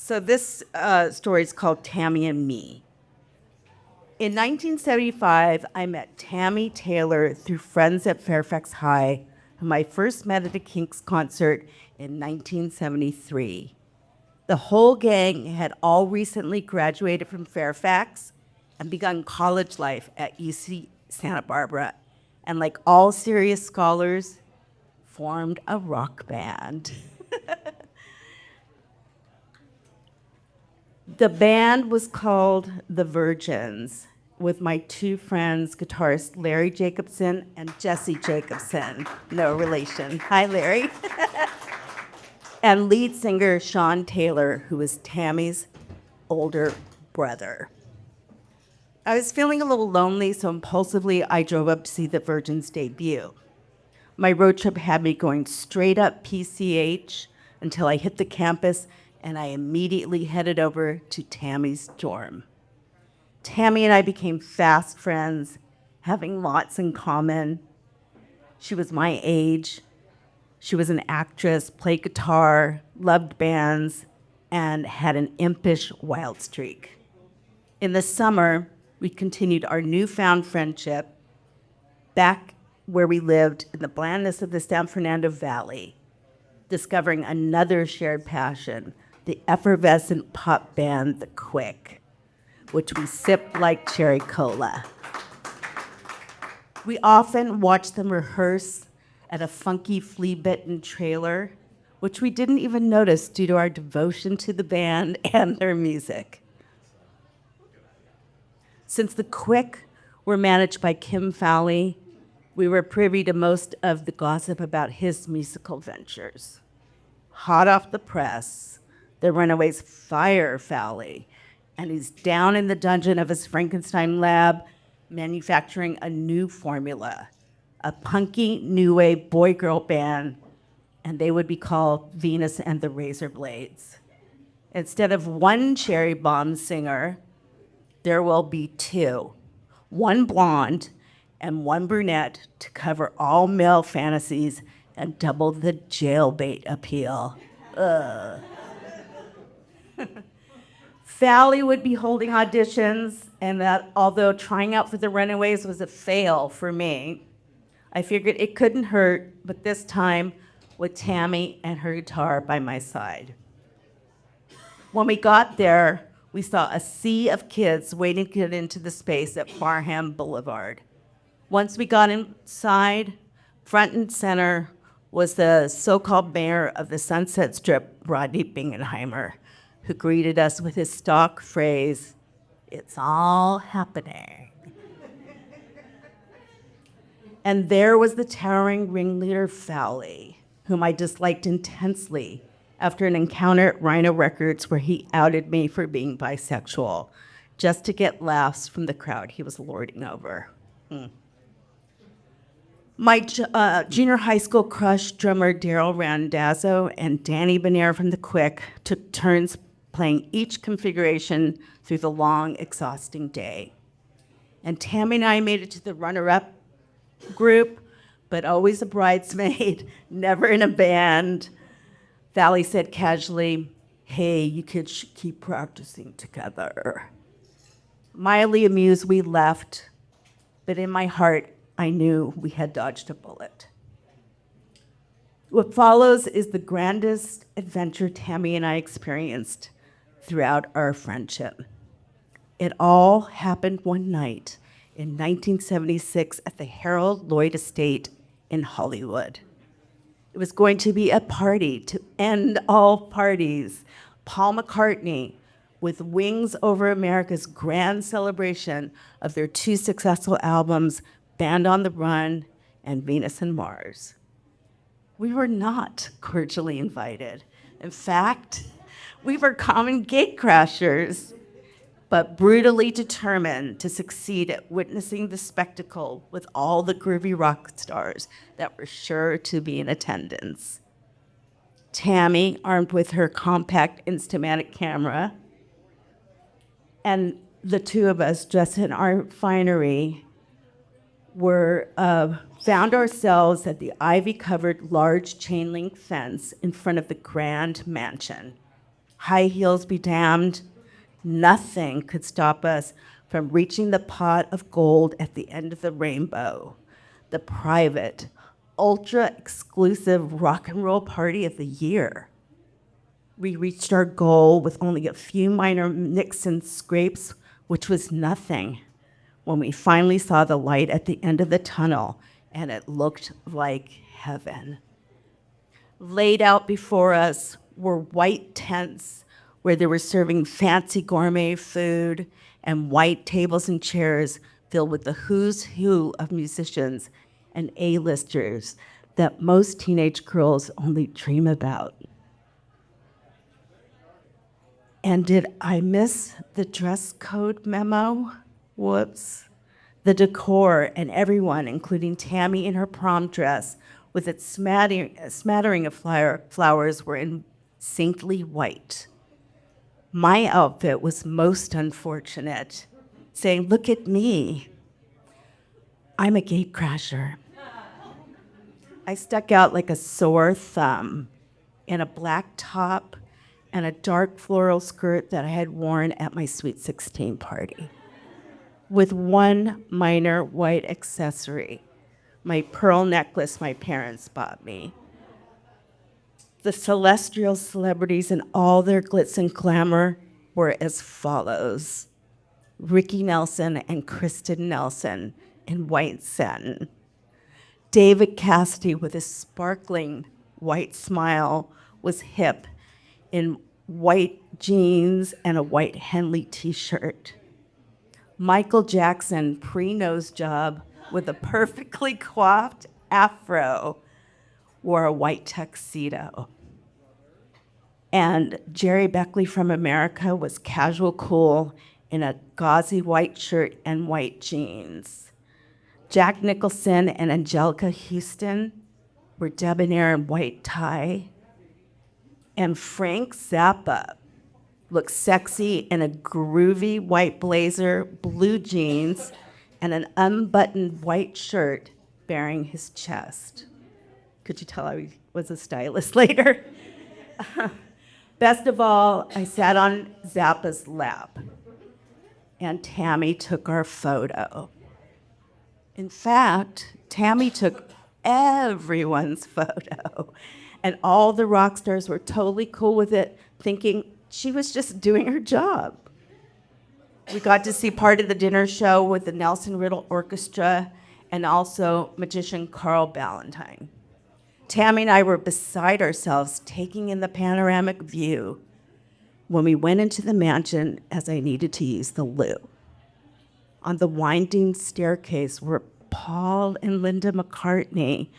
So this story is called Tammy and Me. In 1975, I met Tammy Taylor through friends at Fairfax High, whom I first met at a Kinks concert in 1973. The whole gang had all recently graduated from Fairfax and begun college life at UC Santa Barbara, and like all serious scholars, formed a rock band. The band was called The Virgins, with my two friends, guitarist Larry Jacobson and Jesse Jacobson, no relation. Hi, Larry. And lead singer Sean Taylor, who was Tammy's older brother. I was feeling a little lonely, so impulsively I drove up to see The Virgins debut. My road trip had me going straight up PCH until I hit the campus, and I immediately headed over to Tammy's dorm. Tammy and I became fast friends, having lots in common. She was my age. She was an actress, played guitar, loved bands, and had an impish wild streak. In the summer, we continued our newfound friendship back where we lived in the blandness of the San Fernando Valley, discovering another shared passion, the effervescent pop band The Quick, which we sipped like cherry cola. We often watched them rehearse at a funky flea-bitten trailer, which we didn't even notice due to our devotion to the band and their music. Since The Quick were managed by Kim Fowley, we were privy to most of the gossip about his musical ventures. Hot off the press, the Runaways fire Fowley, and he's down in the dungeon of his Frankenstein lab manufacturing a new formula, a punky new wave boy-girl band, and they would be called Venus and the Razor Blades. Instead of one cherry bomb singer, there will be two, one blonde and one brunette to cover all male fantasies and double the jailbait appeal. Ugh. Fowley would be holding auditions, and that although trying out for the Runaways was a fail for me, I figured it couldn't hurt, but this time with Tammy and her guitar by my side. When we got there, we saw a sea of kids waiting to get into the space at Farham Boulevard. Once we got inside, front and center was the so-called mayor of the Sunset Strip, Rodney Bingenheimer, who greeted us with his stock phrase, "It's all happening." And there was the towering ringleader Fowley, whom I disliked intensely after an encounter at Rhino Records where he outed me for being bisexual, just to get laughs from the crowd he was lording over. My junior high school crush, drummer Daryl Randazzo and Danny Benaire from The Quick, took turns playing each configuration through the long, exhausting day. And Tammy and I made it to the runner-up group, but always a bridesmaid, never in a band. Valley said casually, "Hey, you kids should keep practicing together." Mildly amused, we left, but in my heart, I knew we had dodged a bullet. What follows is the grandest adventure Tammy and I experienced throughout our friendship. It all happened one night in 1976 at the Harold Lloyd Estate in Hollywood. It was going to be a party to end all parties. Paul McCartney, with Wings Over America's grand celebration of their two successful albums, Band on the Run and Venus and Mars. We were not cordially invited. In fact, we were common gatecrashers, but brutally determined to succeed at witnessing the spectacle with all the groovy rock stars that were sure to be in attendance. Tammy, armed with her compact Instamatic camera, and the two of us dressed in our finery found ourselves at the ivy-covered large chain link fence in front of the grand mansion. High heels be damned. Nothing could stop us from reaching the pot of gold at the end of the rainbow, the private, ultra-exclusive rock and roll party of the year. We reached our goal with only a few minor nicks and scrapes, which was nothing, when we finally saw the light at the end of the tunnel, and it looked like heaven. Laid out before us were white tents where they were serving fancy gourmet food and white tables and chairs filled with the who's who of musicians and A-listers that most teenage girls only dream about. And did I miss the dress code memo? Whoops. The decor and everyone, including Tammy in her prom dress, with its smattering of flowers, were in saintly white. My outfit was most unfortunate, saying, "Look at me. I'm a gatecrasher." I stuck out like a sore thumb in a black top and a dark floral skirt that I had worn at my Sweet 16 party, with one minor white accessory, my pearl necklace my parents bought me. The celestial celebrities in all their glitz and glamour were as follows: Ricky Nelson and Kristen Nelson in white satin, David Cassidy with a sparkling white smile was hip in white jeans and a white Henley t-shirt. Michael Jackson, pre-nose job with a perfectly coiffed afro, wore a white tuxedo. And Jerry Beckley from America was casual cool in a gauzy white shirt and white jeans. Jack Nicholson and Angelica Houston were debonair in white tie. And Frank Zappa looked sexy in a groovy white blazer, blue jeans, and an unbuttoned white shirt bearing his chest. Could you tell I was a stylist later? Best of all, I sat on Zappa's lap, and Tammy took our photo. In fact, Tammy took everyone's photo, and all the rock stars were totally cool with it, thinking she was just doing her job. We got to see part of the dinner show with the Nelson Riddle Orchestra and also magician Carl Ballantine. Tammy and I were beside ourselves, taking in the panoramic view when we went into the mansion as I needed to use the loo. On the winding staircase were Paul and Linda McCartney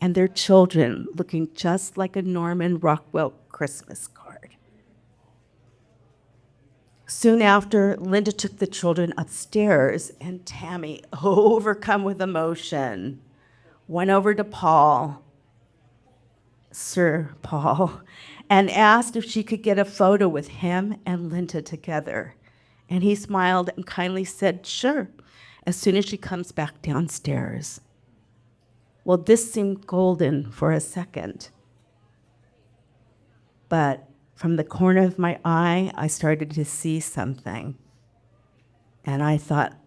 and their children, looking just like a Norman Rockwell Christmas card. Soon after, Linda took the children upstairs, and Tammy, overcome with emotion, went over to Paul, Sir Paul, and asked if she could get a photo with him and Linda together. And he smiled and kindly said, "Sure, as soon as she comes back downstairs." Well, this seemed golden for a second. But from the corner of my eye, I started to see something. And I thought,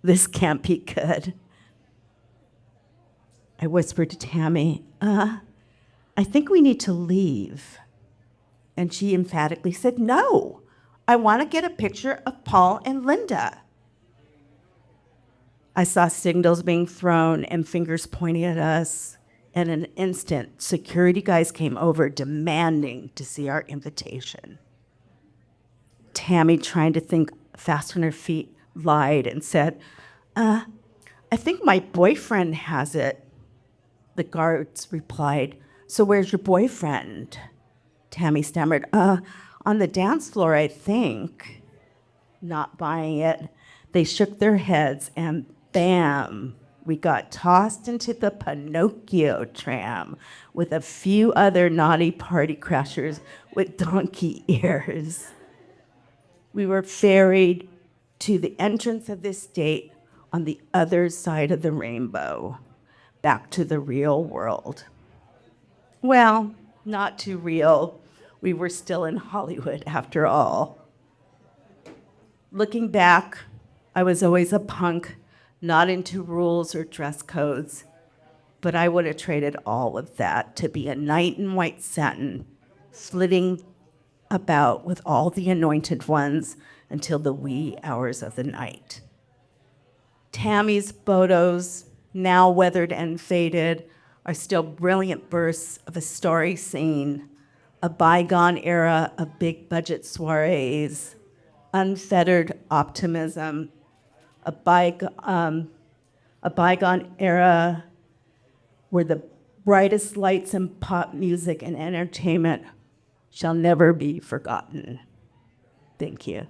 this can't be good. I whispered to Tammy, I think we need to leave. And she emphatically said, "No, I want to get a picture of Paul and Linda." I saw signals being thrown and fingers pointing at us. In an instant, security guys came over demanding to see our invitation. Tammy, trying to think fast on her feet, lied and said, I think my boyfriend has it." The guards replied, "So where's your boyfriend?" Tammy stammered, "On the dance floor, I think." Not buying it, they shook their heads, and bam, we got tossed into the Pinocchio tram with a few other naughty party crashers with donkey ears. We were ferried to the entrance of this date on the other side of the rainbow, back to the real world. Well, not too real. We were still in Hollywood after all. Looking back, I was always a punk, not into rules or dress codes, but I would have traded all of that to be a knight in white satin, flitting about with all the anointed ones until the wee hours of the night. Tammy's photos, now weathered and faded, are still brilliant bursts of a starry scene, a bygone era of big budget soirees, unfettered optimism, a bygone era where the brightest lights in pop music and entertainment shall never be forgotten. Thank you.